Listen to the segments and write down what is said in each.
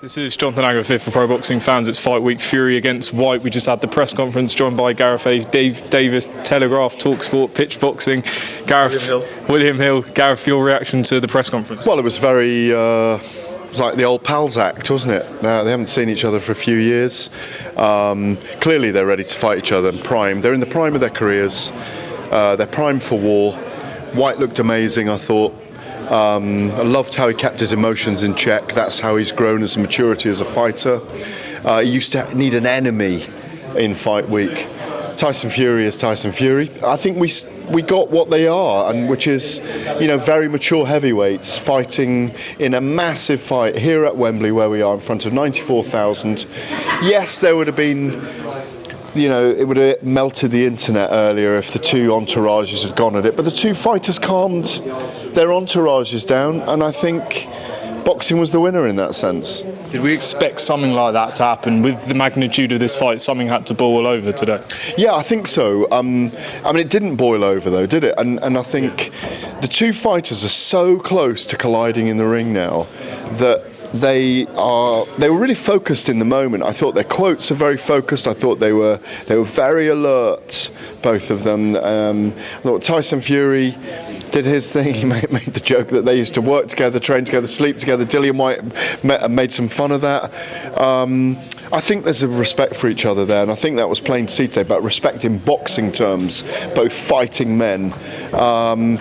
This is Jonathan Agrafe for Pro Boxing Fans. It's Fight Week. Fury against Whyte. We just had the press conference joined by Gareth A Davies, Telegraph, talkSPORT, Pitch Boxing. William Hill. Gareth, your reaction to the press conference? Well, it was very... it was like the old pals act, wasn't it? They haven't seen each other for a few years. Clearly they're ready to fight each other and prime. They're in the prime of their careers. They're primed for war. White looked amazing, I thought. I loved how he kept his emotions in check. That's how he's grown as a maturity as a fighter. He used to need an enemy in Fight Week. Tyson Fury is Tyson Fury. I think we got what they are, and which is, very mature heavyweights fighting in a massive fight here at Wembley, where we are in front of 94,000. Yes, there would have been, it would have melted the internet earlier if the two entourages had gone at it, but the two fighters calmed their entourages down, and I think boxing was the winner in that sense. Did we expect something like that to happen? With the magnitude of this fight, something had to boil over today? Yeah, I think so. It didn't boil over though, did it? And I think the two fighters are so close to colliding in the ring now that they were really focused in the moment. I thought their quotes are very focused. I thought they were very alert, both of them. I thought Tyson Fury did his thing. He made the joke that they used to work together, train together, sleep together. Dillian Whyte made some fun of that. I think there's a respect for each other there, and I think that was plain to see today, but respect in boxing terms, both fighting men. And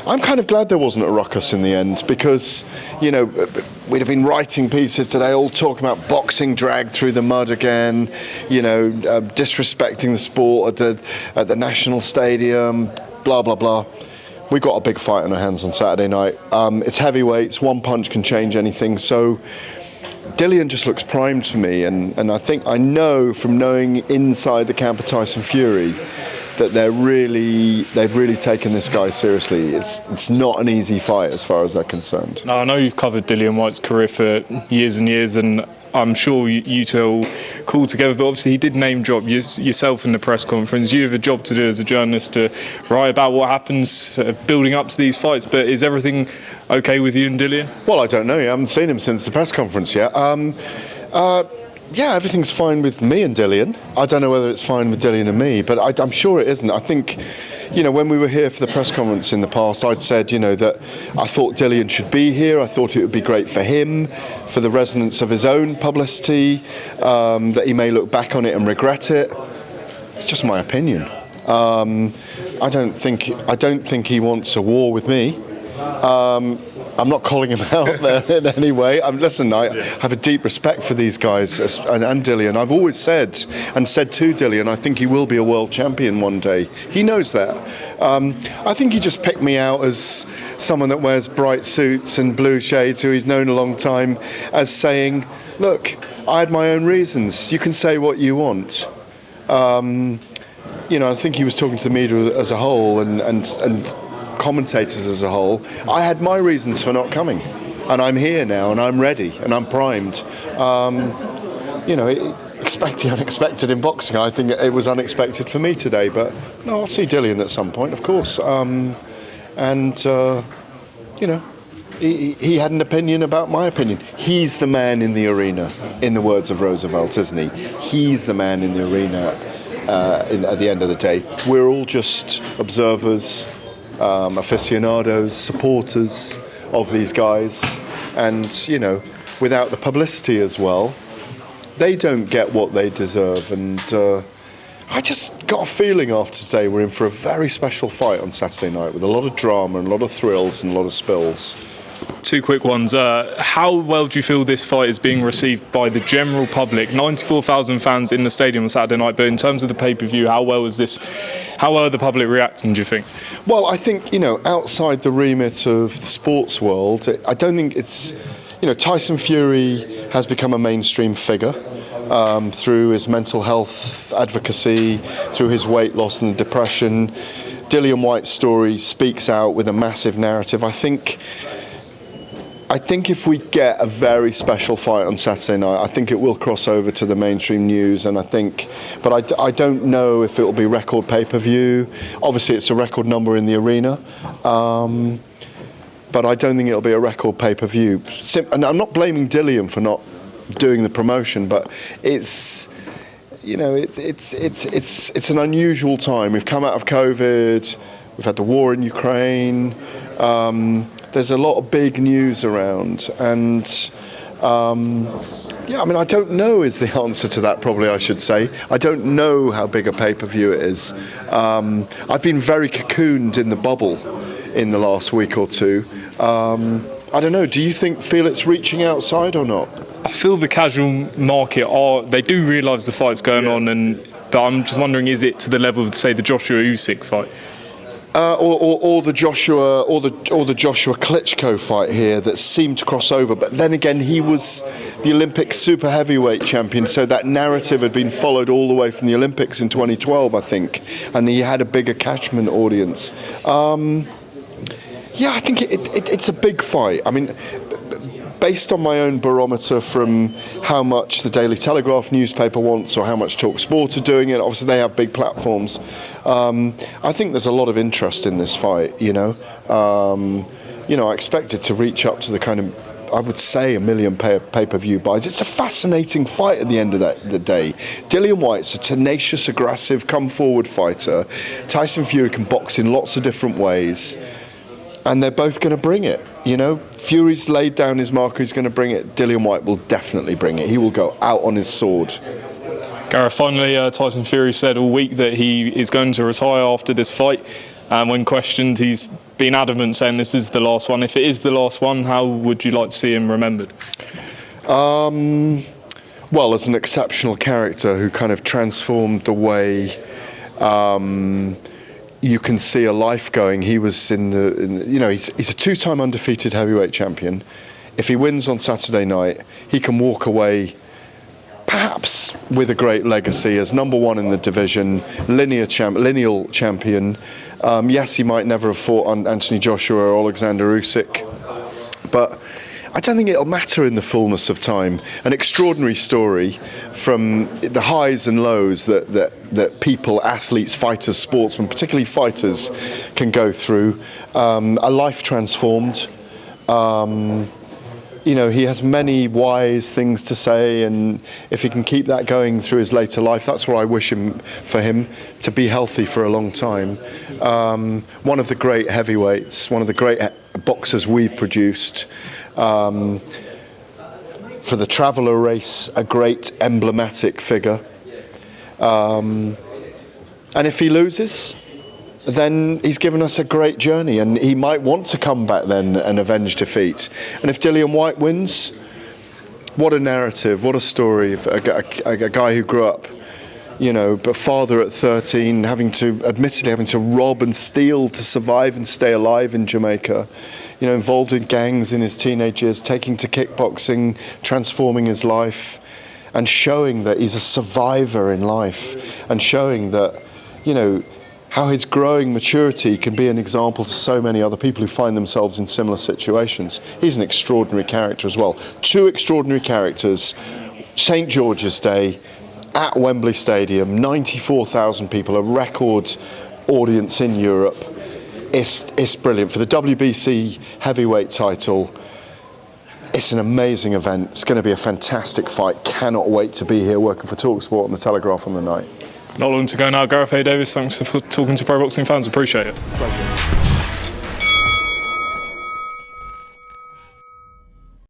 I'm kind of glad there wasn't a ruckus in the end, because, we'd have been writing pieces today all talking about boxing dragged through the mud again, disrespecting the sport at the National Stadium, blah, blah, blah. We got a big fight on our hands on Saturday night. It's heavyweights, one punch can change anything, so Dillian just looks primed for me, and I know from knowing inside the camp of Tyson Fury that they've really taken this guy seriously. It's not an easy fight as far as they're concerned. Now, I know you've covered Dillian Whyte's career for years and years, and I'm sure you two are all cool together, but obviously he did name drop yourself in the press conference. You have a job to do as a journalist to write about what happens building up to these fights, but is everything okay with you and Dillian? Well, I don't know. I haven't seen him since the press conference yet. Yeah, everything's fine with me and Dillian. I don't know whether it's fine with Dillian and me, but I'm sure it isn't. I think, when we were here for the press conference in the past, I'd said, that I thought Dillian should be here. I thought it would be great for him, for the resonance of his own publicity, that he may look back on it and regret it. It's just my opinion. I don't think he wants a war with me. I'm not calling him out there in any way. Listen, I have a deep respect for these guys and Dillian. I've always said to Dillian, I think he will be a world champion one day. He knows that. I think he just picked me out as someone that wears bright suits and blue shades, who he's known a long time, as saying, look, I had my own reasons. You can say what you want. I think he was talking to the media as a whole and commentators as a whole. I had my reasons for not coming, and I'm here now, and I'm ready, and I'm primed. Expect the unexpected in boxing. I think it was unexpected for me today, but no, I'll see Dillian at some point, of course. He had an opinion about my opinion. He's the man in the arena, in the words of Roosevelt, isn't he? He's the man in the arena at the end of the day. We're all just observers, aficionados, supporters of these guys, and without the publicity as well, they don't get what they deserve. And I just got a feeling after today we're in for a very special fight on Saturday night, with a lot of drama and a lot of thrills and a lot of spills. Two quick ones. How well do you feel this fight is being received by the general public? 94,000 fans in the stadium on Saturday night, but in terms of the pay-per-view, how well are the public reacting, do you think? Well, I think, outside the remit of the sports world, I don't think it's... Tyson Fury has become a mainstream figure through his mental health advocacy, through his weight loss and depression. Dillian Whyte's story speaks out with a massive narrative. I think if we get a very special fight on Saturday night, I think it will cross over to the mainstream news, and but I don't know if it will be record pay-per-view. Obviously, it's a record number in the arena. but I don't think it'll be a record pay-per-view. And I'm not blaming Dillian for not doing the promotion, but it's an unusual time. We've come out of COVID. We've had the war in Ukraine. There's a lot of big news around, and I don't know is the answer to that, probably I should say. I don't know how big a pay-per-view it is. I've been very cocooned in the bubble in the last week or two. I don't know, do you feel it's reaching outside or not? I feel the casual market they do realise the fight's going on, but I'm just wondering, is it to the level of, say, the Joshua Usyk fight? Or the Joshua Klitschko fight here that seemed to cross over, but then again he was the Olympic super heavyweight champion, so that narrative had been followed all the way from the Olympics in 2012, I think, and he had a bigger catchment audience. I think it's a big fight. I mean, based on my own barometer from how much the Daily Telegraph newspaper wants or how much talkSPORT are doing it, obviously they have big platforms. I think there's a lot of interest in this fight, I expect it to reach up to the kind of, I would say, 1 million pay-per-view buys. It's a fascinating fight at the end of the day. Dillian Whyte's a tenacious, aggressive, come-forward fighter. Tyson Fury can box in lots of different ways. And they're both going to bring it, Fury's laid down his marker, he's going to bring it. Dillian Whyte will definitely bring it. He will go out on his sword. Gareth, finally, Tyson Fury said all week that he is going to retire after this fight. When questioned, he's been adamant, saying this is the last one. If it is the last one, how would you like to see him remembered? Well, as an exceptional character who kind of transformed the way you can see a life going. He was he's a two-time undefeated heavyweight champion. If he wins on Saturday night, he can walk away perhaps with a great legacy as number one in the division, lineal champion. Yes, he might never have fought on Anthony Joshua or Alexander Usyk, but I don't think it'll matter in the fullness of time. An extraordinary story from the highs and lows that people, athletes, fighters, sportsmen, particularly fighters, can go through. A life transformed. He has many wise things to say, and if he can keep that going through his later life, that's what I wish for him, to be healthy for a long time. One of the great heavyweights, one of the great boxers we've produced. For the Traveller race, a great emblematic figure. And if he loses, then he's given us a great journey, and he might want to come back then and avenge defeat. And if Dillian Whyte wins, what a narrative, what a story. A guy who grew up, but father at 13, admittedly having to rob and steal to survive and stay alive in Jamaica. Involved in gangs in his teenage years, taking to kickboxing, transforming his life, and showing that he's a survivor in life, and showing that, how his growing maturity can be an example to so many other people who find themselves in similar situations. He's an extraordinary character as well. Two extraordinary characters, St. George's Day, at Wembley Stadium, 94,000 people, a record audience in Europe. It's brilliant. For the WBC heavyweight title, it's an amazing event. It's going to be a fantastic fight. Cannot wait to be here working for talkSPORT and the Telegraph on the night. Not long to go now. Gareth A Davies, thanks for talking to pro boxing fans. Appreciate it. Pleasure.